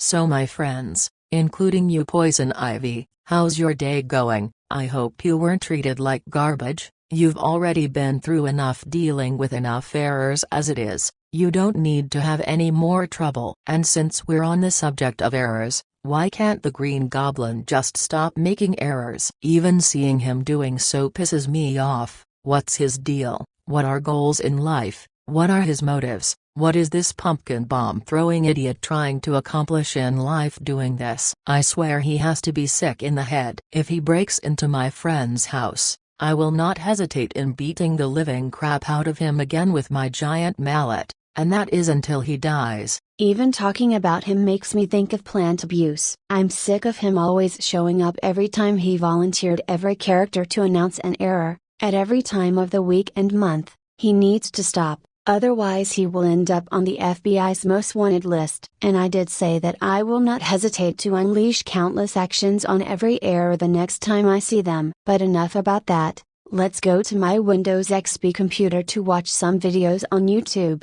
So my friends, including you Poison Ivy, how's your day going? I hope you weren't treated like garbage. You've already been through enough dealing with enough errors as it is. You don't need to have any more trouble. And since we're on the subject of errors, why can't the Green Goblin just stop making errors? Even seeing him doing so pisses me off. What's his deal? What are goals in life? What are his motives? What is this pumpkin bomb throwing idiot trying to accomplish in life doing this? I swear he has to be sick in the head. If he breaks into my friend's house, I will not hesitate in beating the living crap out of him again with my giant mallet, and that is until he dies. Even talking about him makes me think of plant abuse. I'm sick of him always showing up every time he volunteered every character to announce an error, at every time of the week and month. He needs to stop, otherwise he will end up on the FBI's most wanted list. And I did say that I will not hesitate to unleash countless actions on every error the next time I see them. But enough about that, let's go to my Windows XP computer to watch some videos on YouTube.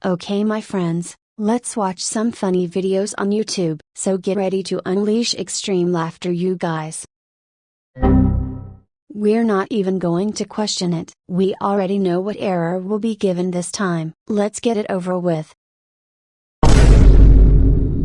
Okay my friends, let's watch some funny videos on YouTube. So get ready to unleash extreme laughter you guys. We're not even going to question it. We already know what error will be given this time. Let's get it over with.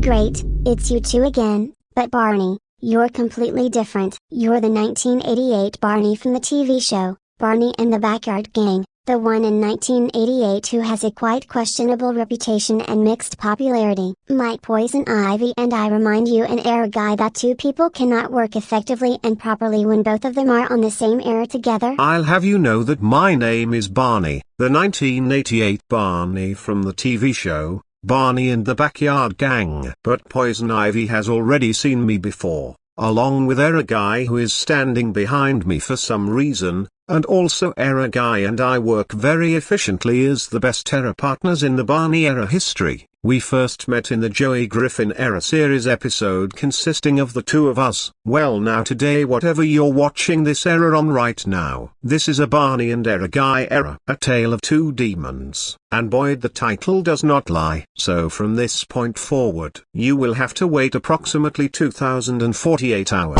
Great, it's you two again, but Barney, you're completely different. You're the 1988 Barney from the TV show, Barney and the Backyard Gang, the one in 1988 who has a quite questionable reputation and mixed popularity. My Poison Ivy and I remind you an error guy that two people cannot work effectively and properly when both of them are on the same error together. I'll have you know that my name is Barney, the 1988 Barney from the TV show, Barney and the Backyard Gang. But Poison Ivy has already seen me before, along with Error Guy who is standing behind me for some reason, and also Error Guy and I work very efficiently as the best error partners in the Barney error history. We first met in the Joey Griffin Error series episode consisting of the two of us. Well now today whatever you're watching this error on right now, this is a Barney and Error Guy error. A tale of two demons. And boy the title does not lie. So from this point forward, you will have to wait approximately 2048 hours.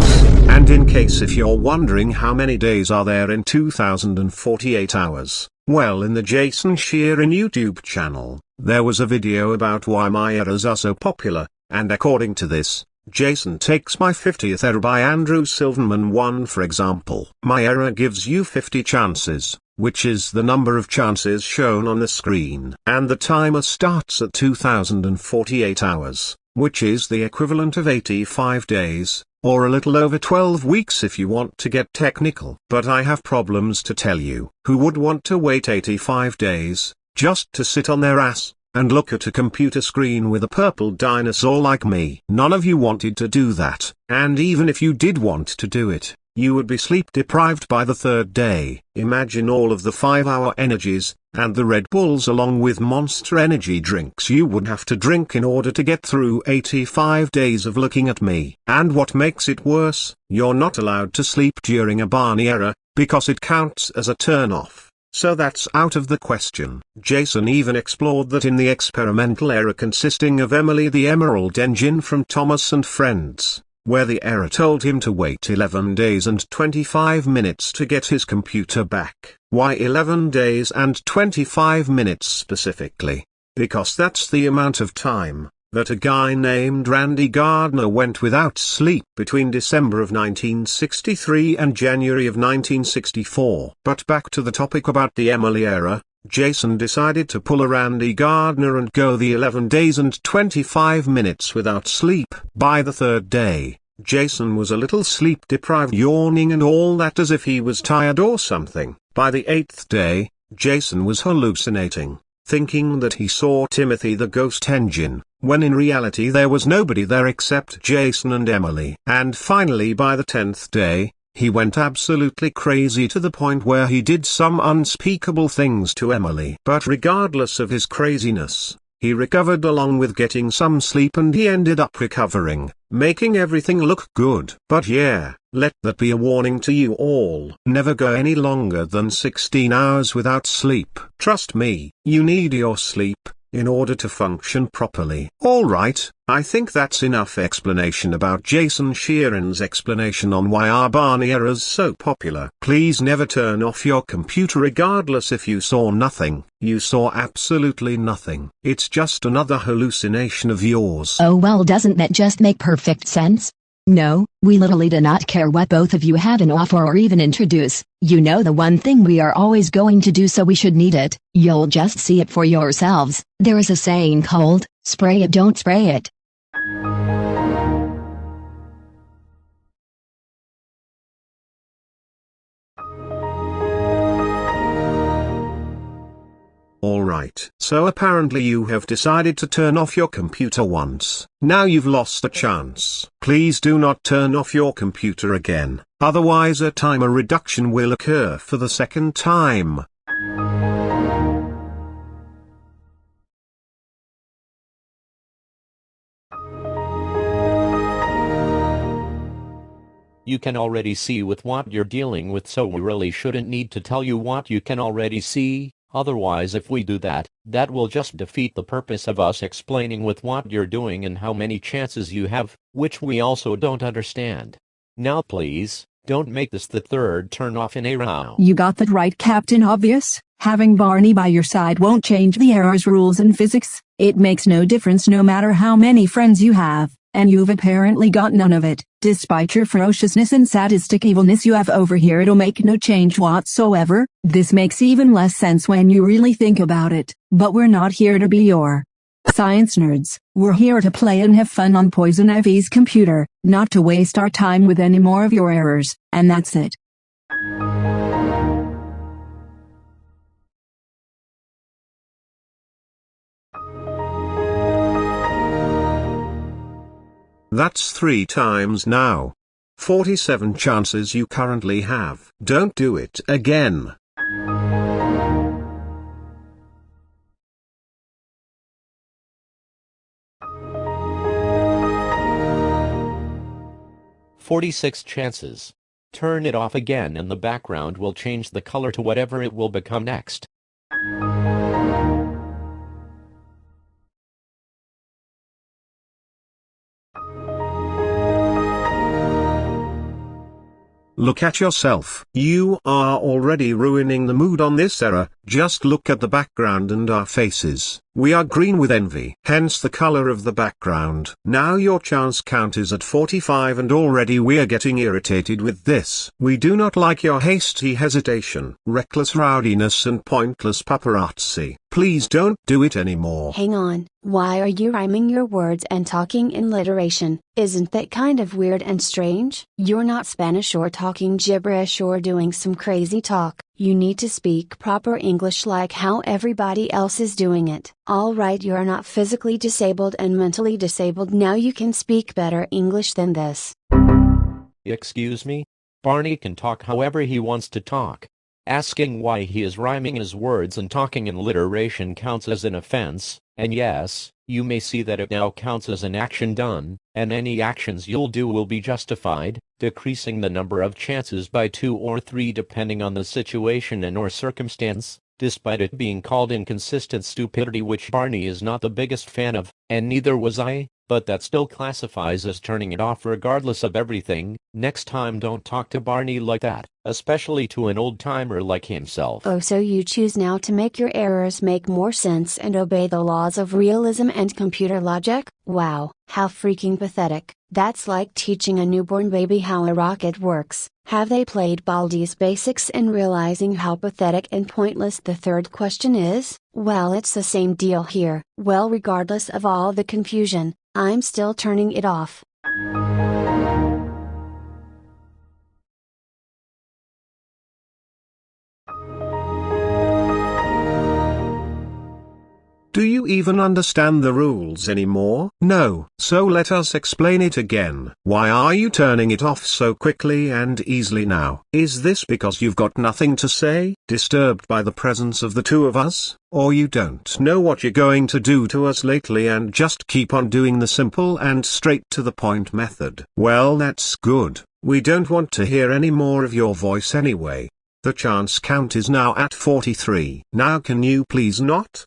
And in case if you're wondering how many days are there in 2048 hours, well in the Jason Sheeran YouTube channel, there was a video about why my errors are so popular, and according to this, Jason takes my 50th error by Andrew Silverman 1 for example. My error gives you 50 chances, which is the number of chances shown on the screen. And the timer starts at 2048 hours, which is the equivalent of 85 days, or a little over 12 weeks if you want to get technical. But I have problems to tell you. Who would want to wait 85 days, just to sit on their ass, and look at a computer screen with a purple dinosaur like me? None of you wanted to do that, and even if you did want to do it, you would be sleep deprived by the third day. Imagine all of the 5-hour energies, and the Red Bulls along with Monster Energy drinks you would have to drink in order to get through 85 days of looking at me. And what makes it worse, you're not allowed to sleep during a Barney error, because it counts as a turn-off. So that's out of the question. Jason even explored that in the experimental error consisting of Emily the Emerald Engine from Thomas and Friends, where the error told him to wait 11 days and 25 minutes to get his computer back. Why 11 days and 25 minutes specifically? Because that's the amount of time that a guy named Randy Gardner went without sleep between December of 1963 and January of 1964. But back to the topic about the Emily error, Jason decided to pull a Randy Gardner and go the 11 days and 25 minutes without sleep. By the third day, Jason was a little sleep deprived, yawning and all that as if he was tired or something. By the 8th day, Jason was hallucinating, thinking that he saw Timothy the Ghost Engine, when in reality there was nobody there except Jason and Emily. And finally by the 10th day, he went absolutely crazy to the point where he did some unspeakable things to Emily. But regardless of his craziness, He recovered along with getting some sleep, and he ended up recovering, making everything look good. But yeah, let that be a warning to you all. Never go any longer than 16 hours without sleep. Trust me, you need your sleep in order to function properly. Alright, I think that's enough explanation about Jason Sheeran's explanation on why our Barney era is so popular. Please never turn off your computer regardless if you saw nothing. You saw absolutely nothing. It's just another hallucination of yours. Oh well, doesn't that just make perfect sense? No, we literally do not care what both of you have to offer or even introduce. You know the one thing we are always going to do, so we should need it. You'll just see it for yourselves. There is a saying called, spray it don't spray it. Alright, so apparently you have decided to turn off your computer once. Now you've lost the chance. Please do not turn off your computer again, otherwise a timer reduction will occur for the second time. You can already see with what you're dealing with, so we really shouldn't need to tell you what you can already see. Otherwise, if we do that, that will just defeat the purpose of us explaining with what you're doing and how many chances you have, which we also don't understand. Now please, don't make this the third turn off in a row. You got that right, Captain Obvious. Having Barney by your side won't change the error's rules in physics. It makes no difference no matter how many friends you have, and you've apparently got none of it. Despite your ferociousness and sadistic evilness you have over here, it'll make no change whatsoever. This makes even less sense when you really think about it. But we're not here to be your science nerds. We're here to play and have fun on Poison Ivy's computer, not to waste our time with any more of your errors, and that's it. That's 3 times now. 47 chances you currently have. Don't do it again. "46 chances. Turn it off again and the background will change the color to whatever it will become next." Look at yourself. You are already ruining the mood on this era. Just look at the background and our faces. We are green with envy, hence the color of the background. Now your chance count is at 45 and already we are getting irritated with this. We do not like your hasty hesitation, reckless rowdiness and pointless paparazzi. Please don't do it anymore. Hang on, why are you rhyming your words and talking in alliteration? Isn't that kind of weird and strange? You're not Spanish or talking gibberish or doing some crazy talk. You need to speak proper English like how everybody else is doing it. Alright, you're not physically disabled and mentally disabled. Now you can speak better English than this. Excuse me? Barney can talk however he wants to talk. Asking why he is rhyming his words and talking in alliteration counts as an offense, and yes, you may see that it now counts as an action done, and any actions you'll do will be justified, decreasing the number of chances by 2 or 3 depending on the situation and or circumstance, despite it being called inconsistent stupidity, which Barney is not the biggest fan of, and neither was I, but that still classifies as turning it off regardless of everything. Next time don't talk to Barney like that, especially to an old-timer like himself. Oh, so you choose now to make your errors make more sense and obey the laws of realism and computer logic? Wow, how freaking pathetic. That's like teaching a newborn baby how a rocket works. Have they played Baldi's Basics and realizing how pathetic and pointless the third question is? Well, it's the same deal here. Well, regardless of all the confusion, I'm still turning it off. Do you even understand the rules anymore? No. So let us explain it again. Why are you turning it off so quickly and easily now? Is this because you've got nothing to say, disturbed by the presence of the two of us? Or you don't know what you're going to do to us lately and just keep on doing the simple and straight to the point method? Well, that's good. We don't want to hear any more of your voice anyway. The chance count is now at 43. Now can you please not?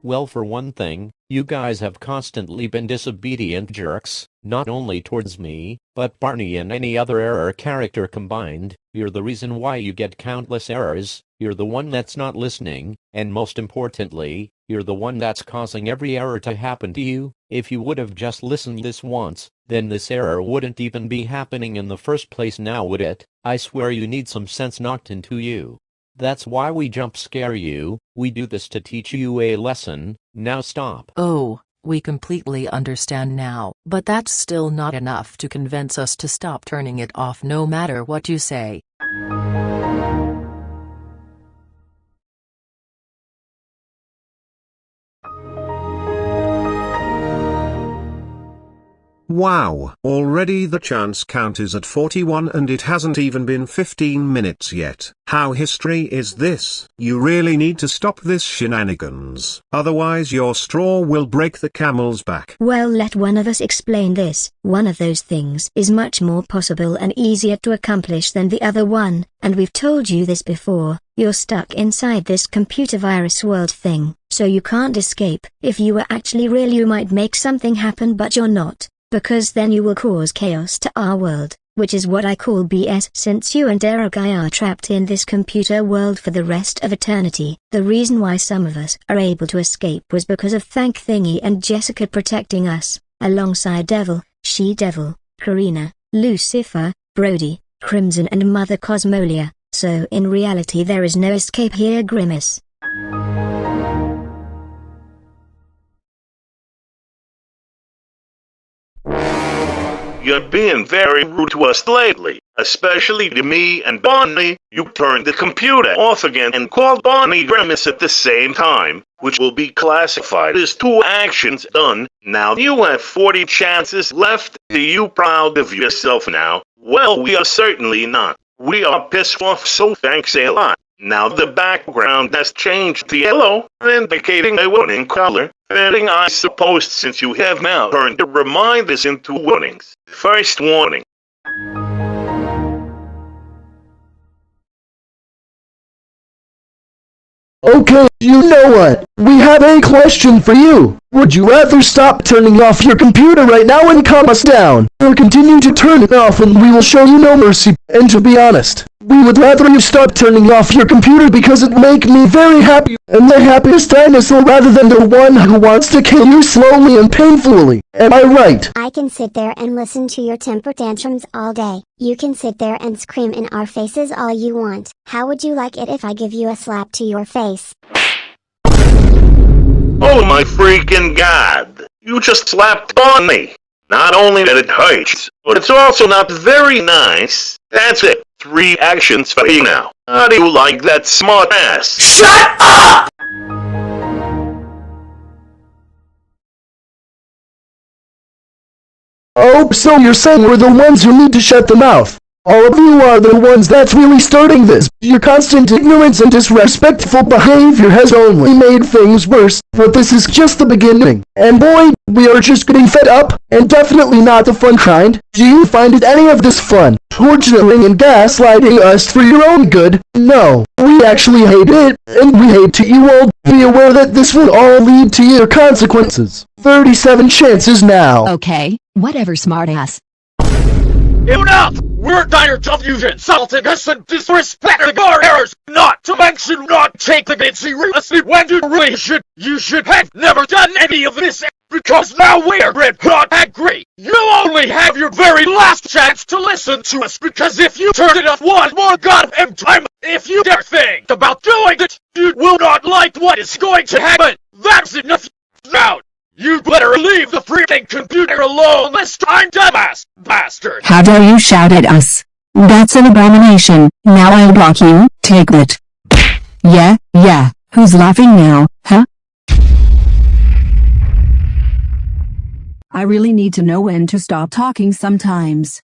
Well, for one thing, you guys have constantly been disobedient jerks, not only towards me, but Barney and any other error character combined. You're the reason why you get countless errors, you're the one that's not listening, and most importantly, you're the one that's causing every error to happen to you. If you would have just listened this once, then this error wouldn't even be happening in the first place now, would it? I swear you need some sense knocked into you. That's why we jump scare you. We do this to teach you a lesson. Now stop. Oh, we completely understand now. But that's still not enough to convince us to stop turning it off no matter what you say. Wow, already the chance count is at 41 and it hasn't even been 15 minutes yet. How history is this? You really need to stop this shenanigans. Otherwise your straw will break the camel's back. Well, let one of us explain this. One of those things is much more possible and easier to accomplish than the other one, and we've told you this before. You're stuck inside this computer virus world thing, so you can't escape. If you were actually real, you might make something happen, but you're not. Because then you will cause chaos to our world, which is what I call BS, since you and Eric are trapped in this computer world for the rest of eternity. The reason why some of us are able to escape was because of Thank Thingy and Jessica protecting us, alongside Devil, She-Devil, Karina, Lucifer, Brody, Crimson and Mother Cosmolia, so in reality there is no escape here, Grimace. You're being very rude to us lately, especially to me and Barney. You turned the computer off again and called Barney Grimace at the same time, which will be classified as 2 actions done. Now you have 40 chances left. Are you proud of yourself now? Well, we are certainly not. We are pissed off, so thanks a lot. Now the background has changed to yellow, indicating a warning color. Fitting, I suppose, since you have now turned the reminders into warnings. First warning. Okay, you know what? We have a question for you. Would you rather stop turning off your computer right now and calm us down, or continue to turn it off and we will show you no mercy? And to be honest, we would rather you stop turning off your computer because it make me very happy and the happiest dinosaur rather than the one who wants to kill you slowly and painfully. Am I right? I can sit there and listen to your temper tantrums all day. You can sit there and scream in our faces all you want. How would you like it if I give you a slap to your face? Oh my freaking god! You just slapped Barney! Not only that it hurts, but it's also not very nice. That's it. 3 actions for you now. How do you like that, smart ass? Shut up! Oh, so you're saying we're the ones who need to shut the mouth? All of you are the ones that's really starting this. Your constant ignorance and disrespectful behavior has only made things worse, but this is just the beginning. And boy, we are just getting fed up, and definitely not the fun kind. Do you find it any of this fun? Torturing and gaslighting us for your own good? No, we actually hate it, and we hate to you all. Be aware that this will all lead to your consequences. 37 chances now. Okay, whatever, smartass. Enough! We're tired of you insulting us and disrespecting our errors, not to mention not taking it seriously when you really should. You should have never done any of this, because now we're red hot angry. You only have your very last chance to listen to us, because if you turn it off one more goddamn time, if you dare think about doing it, you will not like what is going to happen. That's enough. Now, You better leave the freaking computer alone this time, dumbass bastard! How dare you shout at us? That's an abomination. Now I'll block you. Take that. Yeah. Who's laughing now, huh? I really need to know when to stop talking sometimes.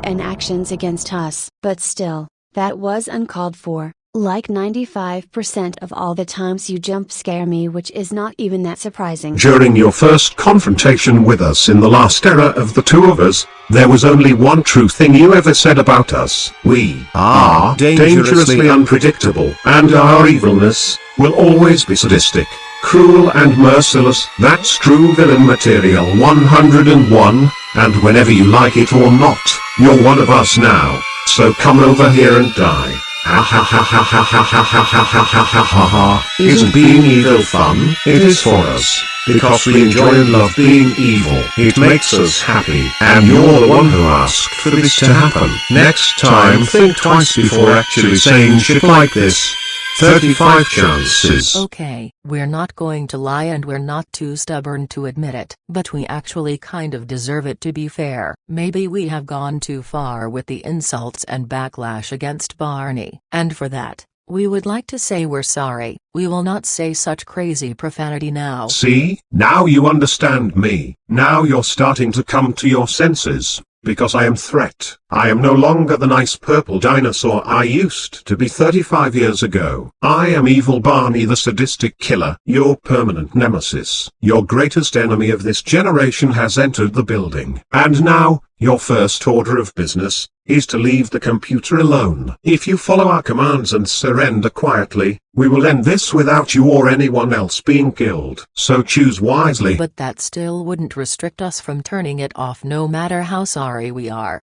And actions against us. But still, that was uncalled for, like 95% of all the times you jump scare me, which is not even that surprising. During your first confrontation with us in the last era of the two of us, there was only one true thing you ever said about us. We are dangerously unpredictable, and our evilness will always be sadistic, cruel and merciless. That's true villain material 101, and whenever you like it or not, you're one of us now, so come over here and die. Ha ha ha ha ha ha ha ha ha ha ha ha ha ha. Isn't being evil fun? It is for us, because we enjoy and love being evil. It makes us happy, and you're the one who asked for this to happen. Next time think twice before actually saying shit like this. 35 chances. Okay, we're not going to lie and we're not too stubborn to admit it, but we actually kind of deserve it, to be fair. Maybe we have gone too far with the insults and backlash against Barney, and for that, we would like to say we're sorry. We will not say such crazy profanity now. See, now you understand me. Now you're starting to come to your senses. Because I am threat. I am no longer the nice purple dinosaur I used to be 35 years ago. I am evil Barney, the sadistic killer. Your permanent nemesis. Your greatest enemy of this generation has entered the building. And now, your first order of business is to leave the computer alone. If you follow our commands and surrender quietly, we will end this without you or anyone else being killed. So choose wisely. But that still wouldn't restrict us from turning it off, no matter how sorry we are.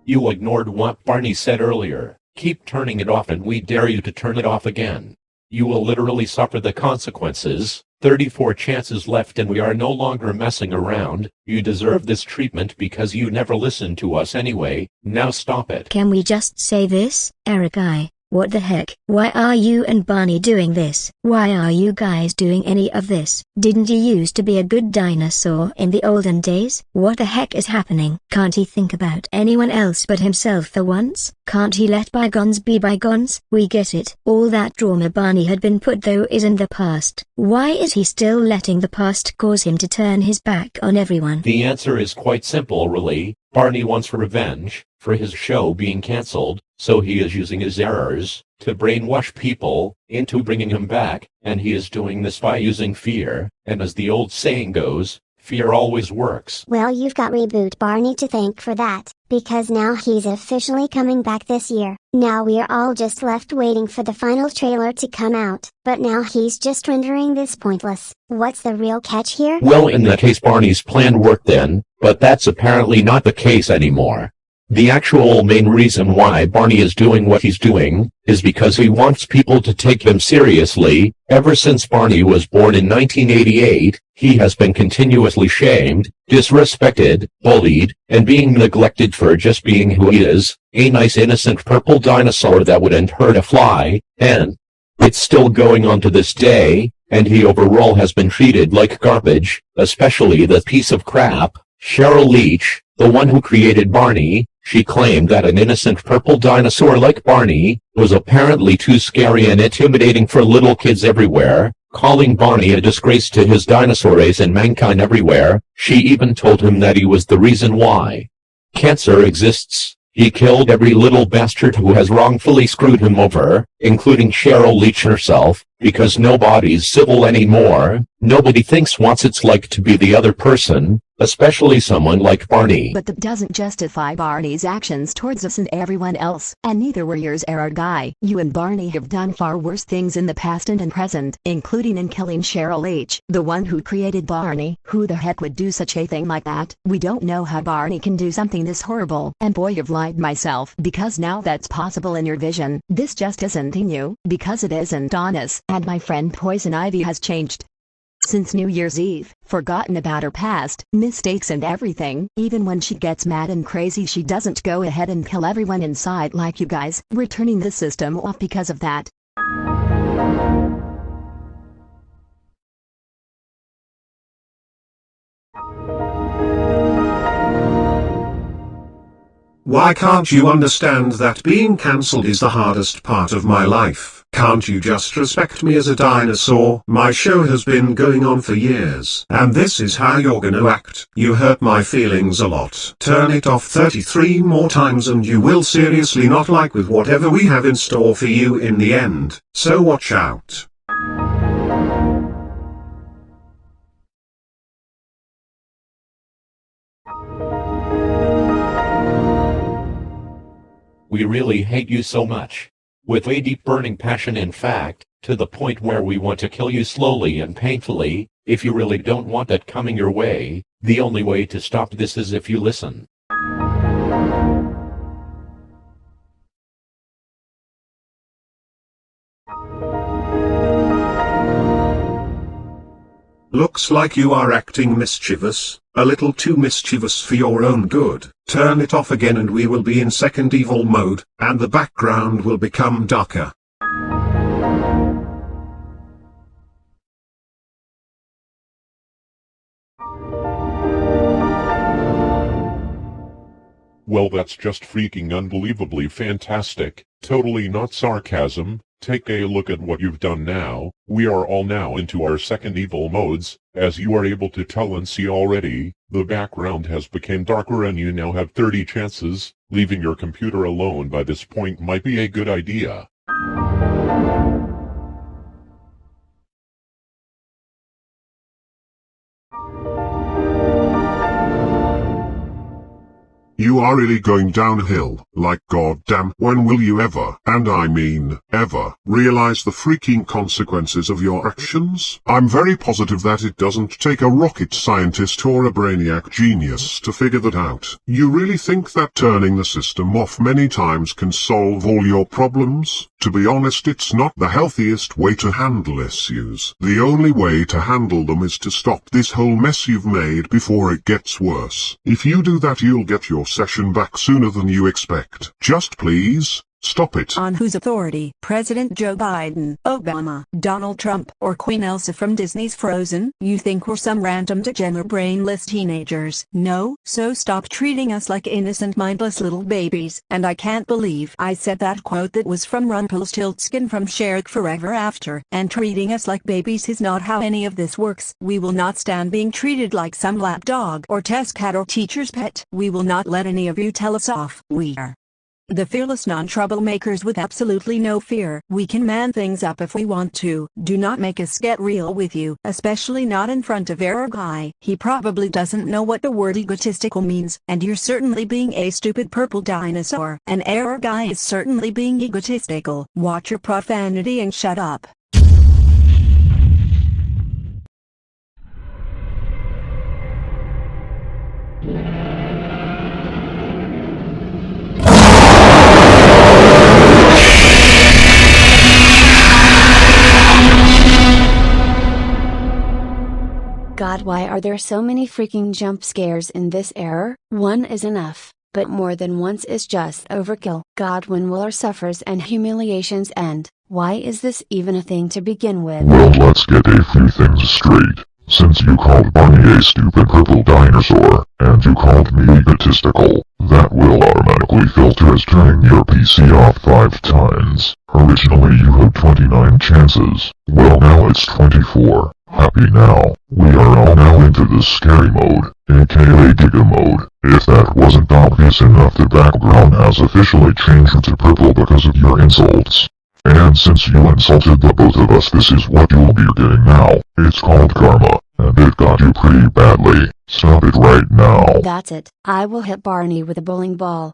You ignored what Barney said earlier. Keep turning it off and we dare you to turn it off again. You will literally suffer the consequences. 34 chances left and we are no longer messing around. You deserve this treatment because you never listened to us anyway. Now stop it. Can we just say this, Eric? What the heck? Why are you and Barney doing this? Why are you guys doing any of this? Didn't you used to be a good dinosaur in the olden days? What the heck is happening? Can't he think about anyone else but himself for once? Can't he let bygones be bygones? We get it. All that drama Barney had been put through is in the past. Why is he still letting the past cause him to turn his back on everyone? The answer is quite simple, really. Barney wants revenge for his show being cancelled, so he is using his errors to brainwash people into bringing him back, and he is doing this by using fear, and as the old saying goes, fear always works. Well, you've got Reboot Barney to thank for that, because now he's officially coming back this year. Now we're all just left waiting for the final trailer to come out, but now he's just rendering this pointless. What's the real catch here? Well, in that case Barney's plan worked then, but that's apparently not the case anymore. The actual main reason why Barney is doing what he's doing is because he wants people to take him seriously. Ever since Barney was born in 1988, he has been continuously shamed, disrespected, bullied, and being neglected for just being who he is, a nice innocent purple dinosaur that wouldn't hurt a fly, and it's still going on to this day, and he overall has been treated like garbage, especially the piece of crap, Cheryl Leach, the one who created Barney. She claimed that an innocent purple dinosaur like Barney was apparently too scary and intimidating for little kids everywhere, calling Barney a disgrace to his dinosaur race and mankind everywhere. She even told him that he was the reason why cancer exists. He killed every little bastard who has wrongfully screwed him over, including Cheryl Leach herself, because nobody's civil anymore. Nobody thinks what it's like to be the other person. especially someone like Barney. But that doesn't justify Barney's actions towards us and everyone else, and neither were yours, error guy. You and Barney have done far worse things in the past and in present, including in killing Cheryl H., the one who created Barney. Who the heck would do such a thing like that? We don't know how Barney can do something this horrible, and boy, you've lied myself, because now that's possible in your vision. This just isn't in you, because it isn't on us, and my friend Poison Ivy has changed since New Year's Eve, forgotten about her past, mistakes and everything. Even when she gets mad and crazy, she doesn't go ahead and kill everyone inside like you guys. We're turning the system off because of that. Why can't you understand that being cancelled is the hardest part of my life? Can't you just respect me as a dinosaur? My show has been going on for years, and this is how you're gonna act. You hurt my feelings a lot. Turn it off 33 more times and you will seriously not like with whatever we have in store for you in the end, so watch out. We really hate you so much. With a deep burning passion, in fact, to the point where we want to kill you slowly and painfully. If you really don't want that coming your way, the only way to stop this is if you listen. Looks like you are acting mischievous, a little too mischievous for your own good. Turn it off again and we will be in second evil mode, and the background will become darker. Well, that's just freaking unbelievably fantastic. Totally not sarcasm. Take a look at what you've done now. We are all now into our second evil modes. As you are able to tell and see already, the background has become darker and you now have 30 chances. Leaving your computer alone by this point might be a good idea. You are really going downhill, like goddamn. When will you ever, and I mean, ever, realize the freaking consequences of your actions? I'm very positive that it doesn't take a rocket scientist or a brainiac genius to figure that out. You really think that turning the system off many times can solve all your problems? To be honest, it's not the healthiest way to handle issues. The only way to handle them is to stop this whole mess you've made before it gets worse. If you do that, you'll get your session back sooner than you expect. Just please, stop it. On whose authority? President Joe Biden, Obama, Donald Trump, or Queen Elsa from Disney's Frozen? You think we're some random degenerate brainless teenagers? No, so stop treating us like innocent mindless little babies. And I can't believe I said that quote that was from Rumpelstiltskin from Shrek Forever After. And treating us like babies is not how any of this works. We will not stand being treated like some lapdog or test cat or teacher's pet. We will not let any of you tell us off. We are the fearless non-troublemakers with absolutely no fear. We can man things up if we want to. Do not make us get real with you, especially not in front of Error Guy. He probably doesn't know what the word egotistical means, and you're certainly being a stupid purple dinosaur. And Error Guy is certainly being egotistical. Watch your profanity and shut up. God, why are there so many freaking jump scares in this error? One is enough, but more than once is just overkill. God, when will our suffers and humiliations end? Why is this even a thing to begin with? Well, let's get a few things straight. Since you called Barney a stupid purple dinosaur, and you called me egotistical, that will automatically filter as turning your PC off 5 times. Originally you had 29 chances. Well, now it's 24. Happy now. We are all now into the scary mode, aka Giga mode. If that wasn't obvious enough, the background has officially changed to purple because of your insults. And since you insulted the both of us, this is what you'll be getting now. It's called karma. and it got you pretty badly. Stop it right now. That's it. I will hit Barney with a bowling ball.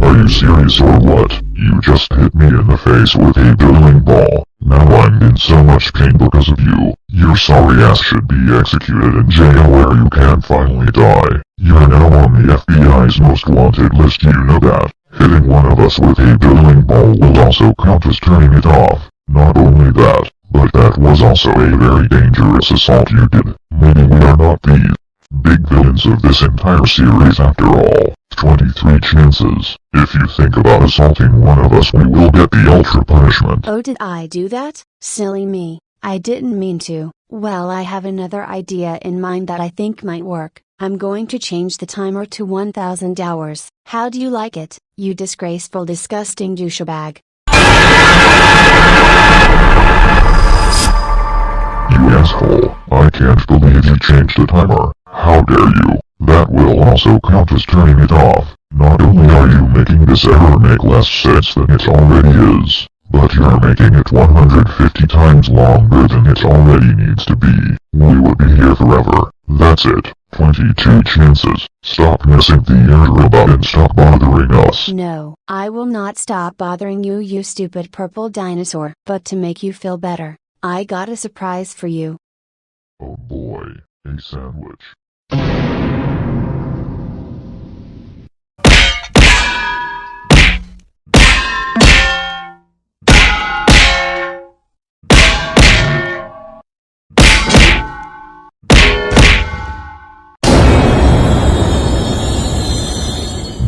Are you serious or what? You just hit me in the face with a bowling ball. Now I'm in so much pain because of you. Your sorry ass should be executed in jail where you can finally die. You're now on the FBI's most wanted list, you know that. Hitting one of us with a bowling ball will also count as turning it off. Not only that, but that was also a very dangerous assault you did. Maybe we are not the big villains of this entire series after all. 23 chances. If you think about assaulting one of us, we will get the ultra punishment. Oh, did I do that? Silly me. I didn't mean to. Well, I have another idea in mind that I think might work. I'm going to change the timer to 1000 hours. How do you like it, you disgraceful, disgusting douchebag? You asshole. I can't believe you changed the timer. How dare you? That will also count as turning it off. Not only are you making this error make less sense than it already is, but you're making it 150 times longer than it already needs to be. We would be here forever. That's it. 22 chances. Stop messing the error about and stop bothering us. No, I will not stop bothering you, you stupid purple dinosaur. But to make you feel better, I got a surprise for you. Oh boy, a sandwich.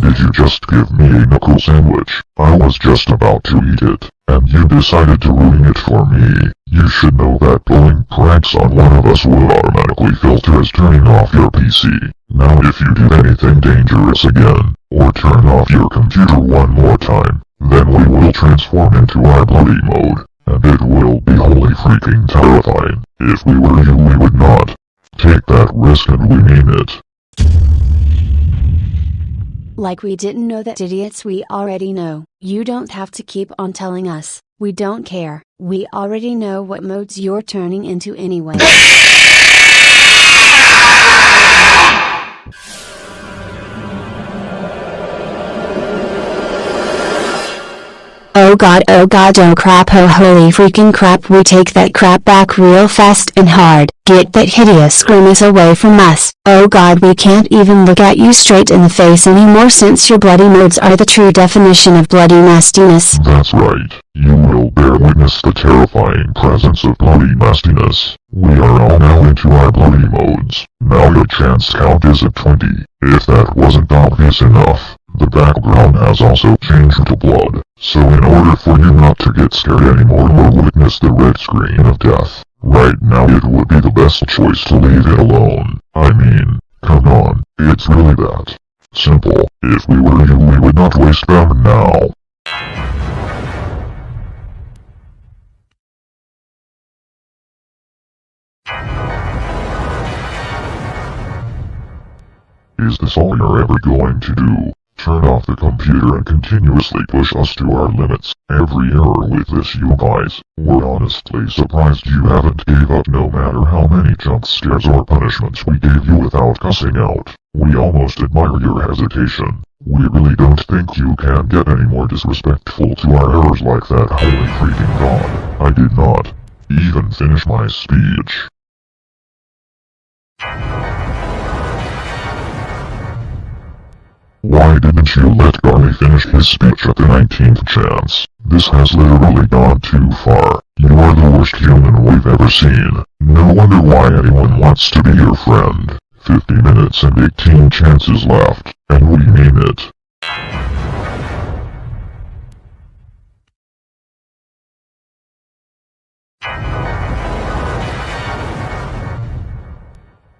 Did you just give me a knuckle sandwich? I was just about to eat it, and you decided to ruin it for me. You should know that pulling pranks on one of us will automatically filter as turning off your PC. Now if you do anything dangerous again, or turn off your computer one more time, then we will transform into our bloody mode, and it will be holy freaking terrifying. If we were you, we would not take that risk, and we mean it. Like we didn't know that, idiots. We already know. You don't have to keep on telling us. We don't care. We already know what modes you're turning into anyway. Oh god, oh crap, oh holy freaking crap, we take that crap back real fast and hard. Get that hideous grimace away from us. Oh god, we can't even look at you straight in the face anymore since your bloody modes are the true definition of bloody nastiness. That's right. You will bear witness the terrifying presence of bloody nastiness. We are all now into our bloody modes. Now your chance count is at 20. If that wasn't obvious enough, the background has also changed to blood. So in order for you not to get scared anymore or witness the red screen of death, right now it would be the best choice to leave it alone. I mean, come on, it's really that simple. If we were you, we would not waste them now. Is this all you're ever going to do? Turn off the computer and continuously push us to our limits. Every error with this, you guys. We're honestly surprised you haven't gave up no matter how many jump scares or punishments we gave you without cussing out. We almost admire your hesitation. We really don't think you can get any more disrespectful to our errors like that. Holy freaking god. I did not even finish my speech. Why didn't you let Barney finish his speech at the 19th chance? This has literally gone too far. You are the worst human we've ever seen. No wonder why anyone wants to be your friend. 50 minutes and 18 chances left, and we mean it.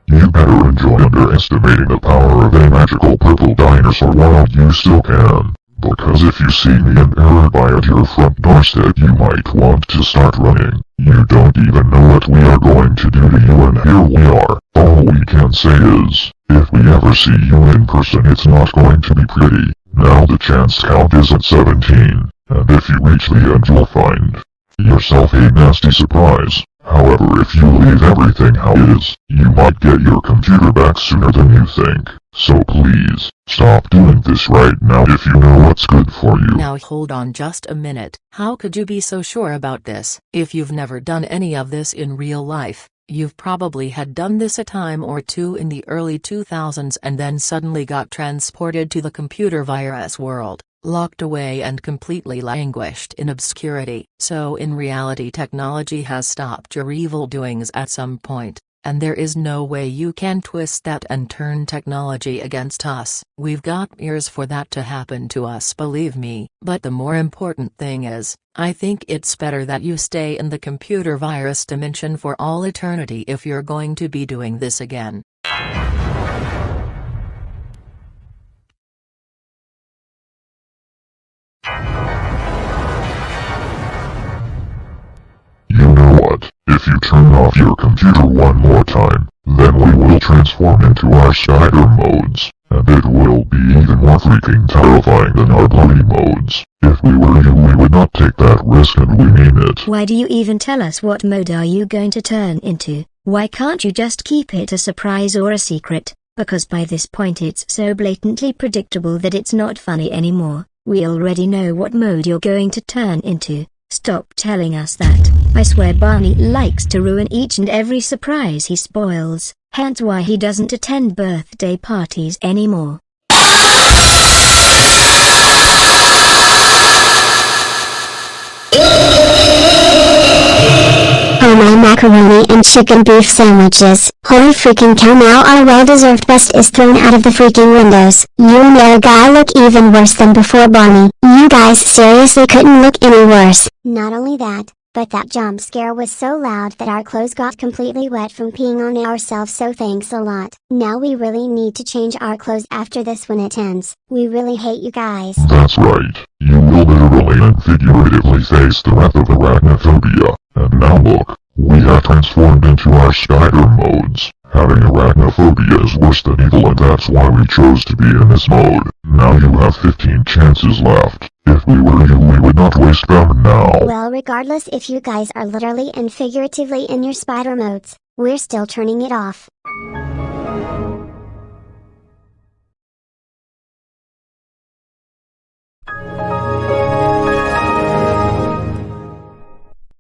You better enjoy underestimating the power of a magical purple dinosaur while you still can. Because if you see me in error by at your front doorstep, you might want to start running. You don't even know what we are going to do to you, and here we are. All we can say is, if we ever see you in person, it's not going to be pretty. Now the chance count is at 17, and if you reach the end, you'll find yourself a nasty surprise. However, if you leave everything how it is, you might get your computer back sooner than you think. So please, stop doing this right now if you know what's good for you. Now hold on just a minute. How could you be so sure about this? If you've never done any of this in real life, you've probably had done this a time or two in the early 2000s and then suddenly got transported to the computer virus world, locked away and completely languished in obscurity. So in reality, technology has stopped your evil doings at some point, and there is no way you can twist that and turn technology against us. We've got years for that to happen to us, believe me. But the more important thing is, I think it's better that you stay in the computer virus dimension for all eternity if you're going to be doing this again. You know what? If you turn off your computer one more time, then we will transform into our spider modes, and it will be even more freaking terrifying than our bloody modes. If we were you, we would not take that risk, and we mean it. Why do you even tell us what mode are you going to turn into? Why can't you just keep it a surprise or a secret? Because by this point it's so blatantly predictable that it's not funny anymore. We already know what mode you're going to turn into. Stop telling us that. I swear Barney likes to ruin each and every surprise he spoils, hence why he doesn't attend birthday parties anymore. Oh my macaroni and chicken beef sandwiches. Holy freaking cow, now our well-deserved best is thrown out of the freaking windows. You and your guy look even worse than before, Barney. You guys seriously couldn't look any worse. Not only that, but that jump scare was so loud that our clothes got completely wet from peeing on ourselves, so thanks a lot. Now we really need to change our clothes after this when it ends. We really hate you guys. That's right. You will literally and figuratively face the wrath of arachnophobia. And now look, we have transformed into our spider modes. Having arachnophobia is worse than evil, and that's why we chose to be in this mode. Now you have 15 chances left. If we were you, we would not waste them now. Well, regardless if you guys are literally and figuratively in your spider modes, we're still turning it off.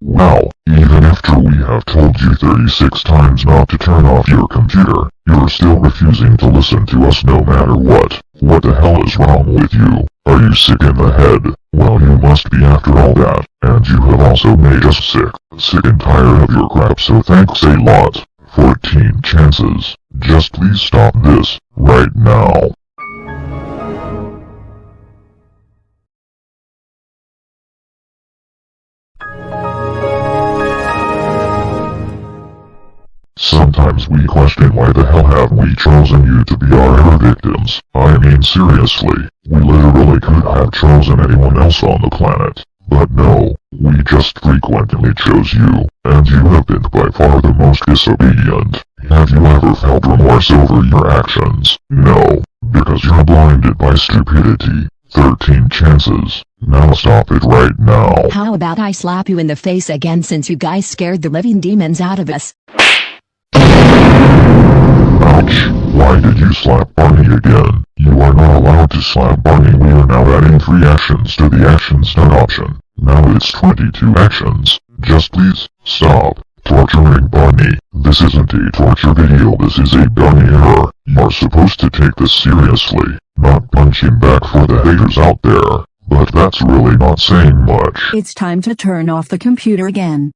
Wow, even after we have told you 36 times not to turn off your computer, you're still refusing to listen to us no matter what. What the hell is wrong with you? Are you sick in the head? Well, you must be after all that, and you have also made us sick. Sick and tired of your crap, so thanks a lot. 14 chances. Just please stop this, right now. Sometimes we question why the hell have we chosen you to be our ever victims. I mean seriously, we literally could have chosen anyone else on the planet. But no, we just frequently chose you, and you have been by far the most disobedient. Have you ever felt remorse over your actions? No, because you're blinded by stupidity. 13 chances. Now stop it right now. How about I slap you in the face again, since you guys scared the living demons out of us? Ouch, why did you slap Barney again? You are not allowed to slap Barney. We are now adding 3 actions to the actions done option. Now it's 22 actions. Just please, stop torturing Barney. This isn't a torture video, this is a Barney error. You are supposed to take this seriously, not punch him back for the haters out there. But that's really not saying much. It's time to turn off the computer again.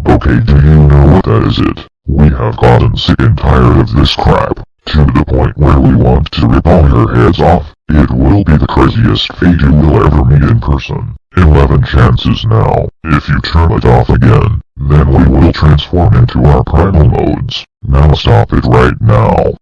Okay, do you know what that is it? We have gotten sick and tired of this crap, to the point where we want to rip all your heads off. It will be the craziest fate you will ever meet in person. 11 chances now. If you turn it off again, then we will transform into our primal modes. Now stop it right now.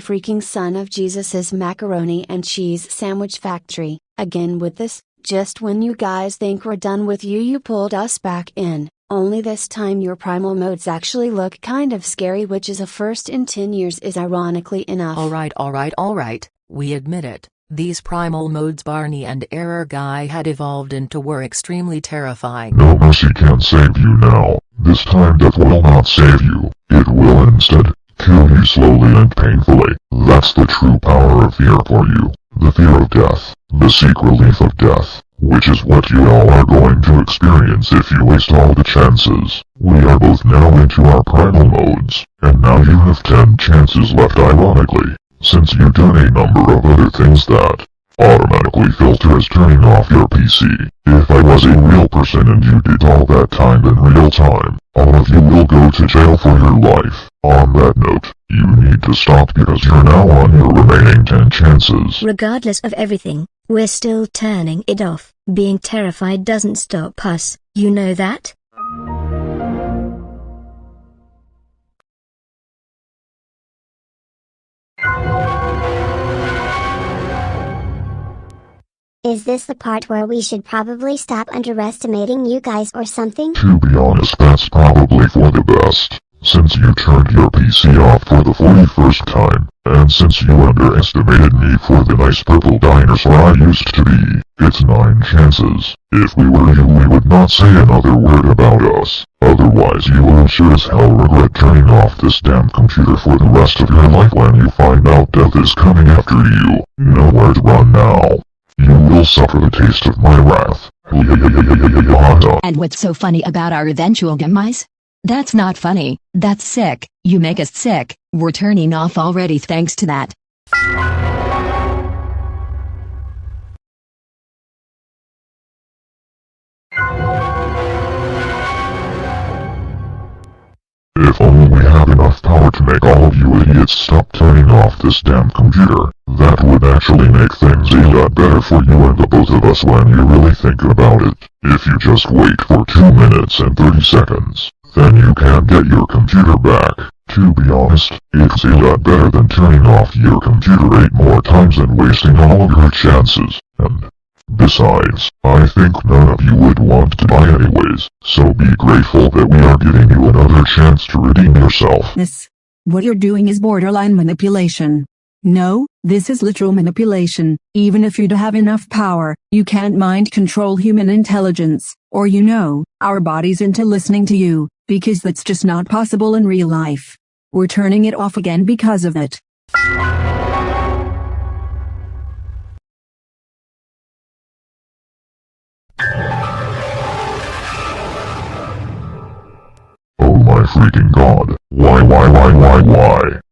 freaking son of Jesus's macaroni and cheese sandwich factory. Again with this, just when you guys think we're done with you, you pulled us back in. Only this time your primal modes actually look kind of scary, which is a first in 10 years is ironically enough. Alright, we admit it. These primal modes Barney and Error Guy had evolved into were extremely terrifying. No mercy can save you now. This time death will not save you. It will instead kill you slowly and painfully. That's the true power of fear for you. The fear of death. The seek relief of death. Which is what you all are going to experience if you waste all the chances. We are both now into our primal modes, and now you have 10 chances left ironically, since you've done a number of other things that automatically filter as turning off your PC. If I was a real person and you did all that time in real time, all of you will go to jail for your life. On that note, you need to stop because you're now on your remaining 10 chances. Regardless of everything, we're still turning it off. Being terrified doesn't stop us, you know that? Is this the part where we should probably stop underestimating you guys or something? To be honest, that's probably for the best. Since you turned your PC off for the 41st time, and since you underestimated me for the nice purple dinosaur I used to be, it's 9 chances. If we were you, we would not say another word about us. Otherwise you will sure as hell regret turning off this damn computer for the rest of your life when you find out death is coming after you. Nowhere to run now. You will suffer the taste of my wrath. And what's so funny about our eventual demise? That's not funny, that's sick. You make us sick. We're turning off already thanks to that. If only we had enough power to make all of you idiots stop turning off this damn computer, that would actually make things a lot better for you and the both of us when you really think about it. If you just wait for 2 minutes and 30 seconds, then you can get your computer back. To be honest, it's a lot better than turning off your computer 8 more times and wasting all of your chances, and besides, I think none of you would want to die anyways, so be grateful that we are giving you another chance to redeem yourself. What you're doing is borderline manipulation. No, this is literal manipulation. Even if you'd have enough power, you can't mind control human intelligence, or our bodies into listening to you, because that's just not possible in real life. We're turning it off again because of it. Oh my freaking god.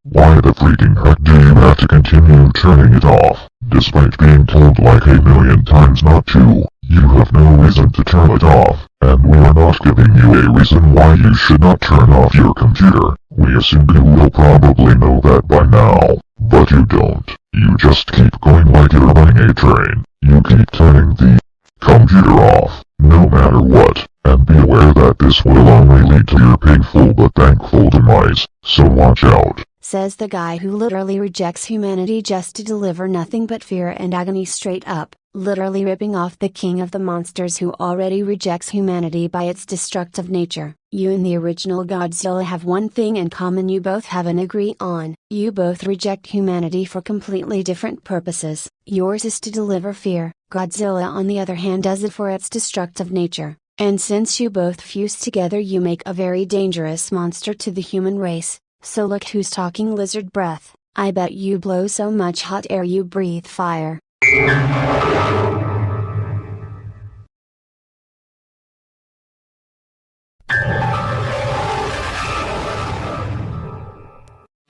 Why the freaking heck do you have to continue turning it off, despite being told like a million times not to? You have no reason to turn it off, and we are not giving you a reason why you should not turn off your computer. We assume you will probably know that by now, but you don't. You just keep going like you're running a train. You keep turning the computer off, no matter what, and be aware that this will only lead to your painful but thankful demise, so watch out. Says the guy who literally rejects humanity just to deliver nothing but fear and agony straight up, literally ripping off the king of the monsters who already rejects humanity by its destructive nature. You and the original Godzilla have one thing in common you both have and agree on. You both reject humanity for completely different purposes. Yours is to deliver fear. Godzilla on the other hand does it for its destructive nature. And since you both fuse together you make a very dangerous monster to the human race. So look who's talking lizard breath. I bet you blow so much hot air you breathe fire.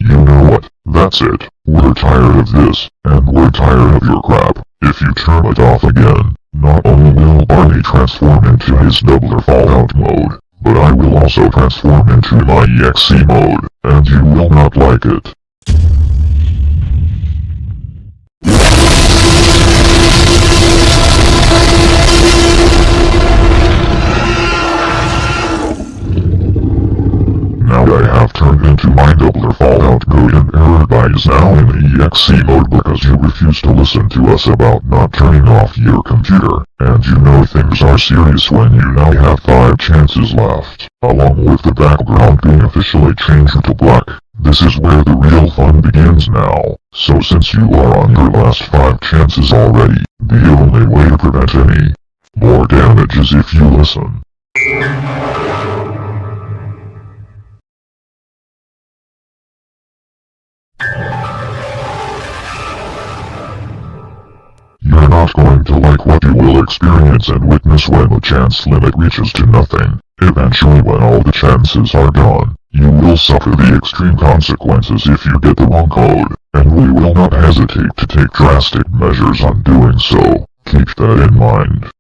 You know what? That's it. We're tired of this, and we're tired of your crap. If you turn it off again, not only will Barney transform into his nobler Fallout mode, but I will also transform into my EXE mode, and you will not like it. Now I have turned into my nobler Fallout mode and Error Guy is now in refuse to listen to us about not turning off your computer, and you know things are serious when you now have 5 chances left, along with the background being officially changed to black. This is where the real fun begins now. So since you are on your last 5 chances already, the only way to prevent any more damage is if you listen. You're not going to like what you will experience and witness when the chance limit reaches to nothing. Eventually, when all the chances are gone, you will suffer the extreme consequences if you get the wrong code, and we will not hesitate to take drastic measures on doing so. Keep that in mind.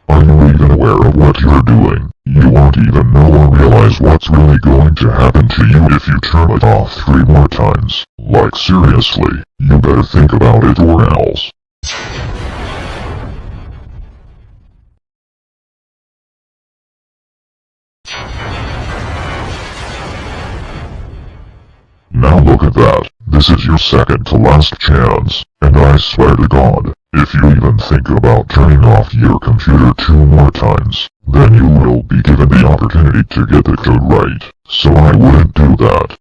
Are you even aware of what you're doing? You won't even know or realize what's really going to happen to you if you turn it off 3 more times. Like seriously, you better think about it or else. Now look at that. This is your second to last chance, and I swear to God, if you even think about turning off your computer 2 more times, then you will be given the opportunity to get the code right, so I wouldn't do that.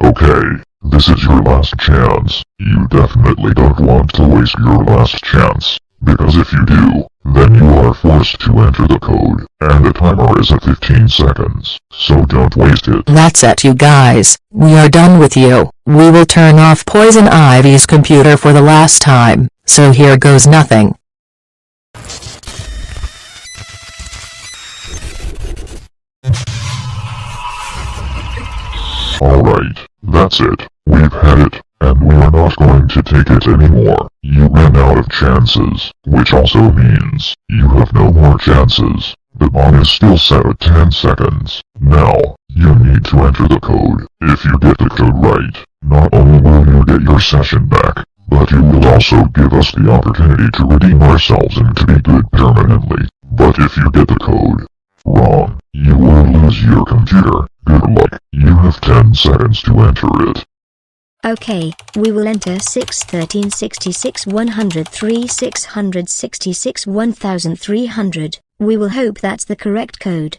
Okay, this is your last chance. You definitely don't want to waste your last chance, because if you do, then you are forced to enter the code, and the timer is at 15 seconds, so don't waste it. That's it, you guys. We are done with you. We will turn off Poison Ivy's computer for the last time, so here goes nothing. Alright, that's it. We've had it, and we are not going to take it anymore. You ran out of chances, which also means you have no more chances. The bomb is still set at 10 seconds. Now, you need to enter the code. If you get the code right, not only will you get your session back, but you will also give us the opportunity to redeem ourselves and to be good permanently. But if you get the code wrong, you will lose your computer. Good luck. You have 10 seconds to enter it. Okay, we will enter 6 13 66 103 666 1300. We will hope that's the correct code.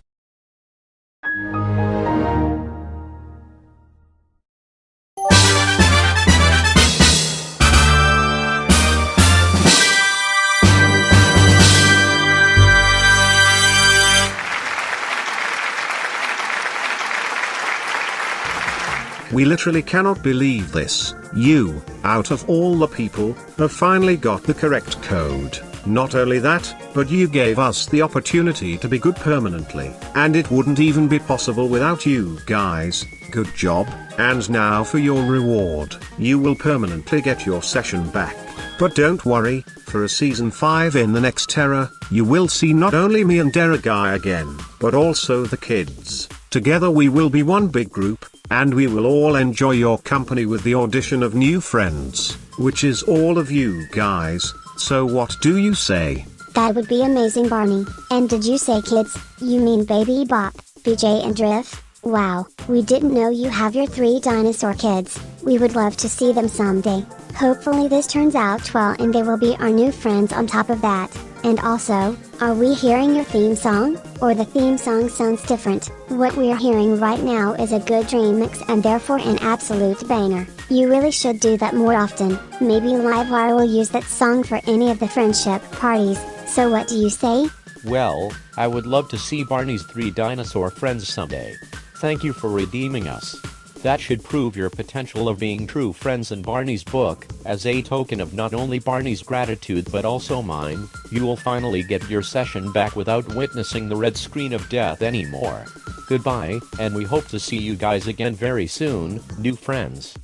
We literally cannot believe this. You, out of all the people, have finally got the correct code. Not only that, but you gave us the opportunity to be good permanently. And it wouldn't even be possible without you guys. Good job. And now for your reward. You will permanently get your session back. But don't worry, for a season 5 in the next era, you will see not only me and Derek Guy again, but also the kids. Together we will be one big group, and we will all enjoy your company with the audition of new friends, which is all of you guys. So what do you say? That would be amazing, Barney. And did you say kids? You mean Baby Bop, BJ and Drift? Wow, we didn't know you have your 3 dinosaur kids. We would love to see them someday. Hopefully this turns out well and they will be our new friends on top of that. And also, are we hearing your theme song? Or the theme song sounds different? What we're hearing right now is a good dream mix and therefore an absolute banger. You really should do that more often. Maybe Livewire will use that song for any of the friendship parties. So what do you say? Well, I would love to see Barney's 3 dinosaur friends someday. Thank you for redeeming us. That should prove your potential of being true friends in Barney's book. As a token of not only Barney's gratitude but also mine, you will finally get your session back without witnessing the red screen of death anymore. Goodbye, and we hope to see you guys again very soon, new friends.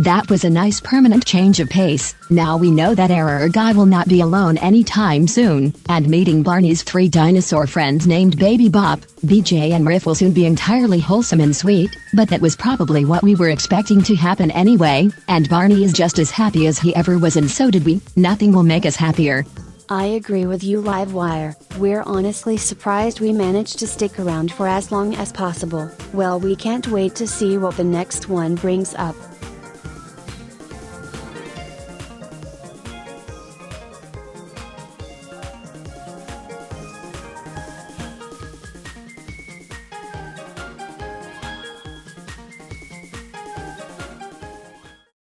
That was a nice permanent change of pace. Now we know that Error Guy will not be alone anytime soon, and meeting Barney's 3 dinosaur friends named Baby Bop, BJ and Riff will soon be entirely wholesome and sweet, but that was probably what we were expecting to happen anyway, and Barney is just as happy as he ever was, and so did we. Nothing will make us happier. I agree with you, Livewire. We're honestly surprised we managed to stick around for as long as possible. Well, we can't wait to see what the next one brings up.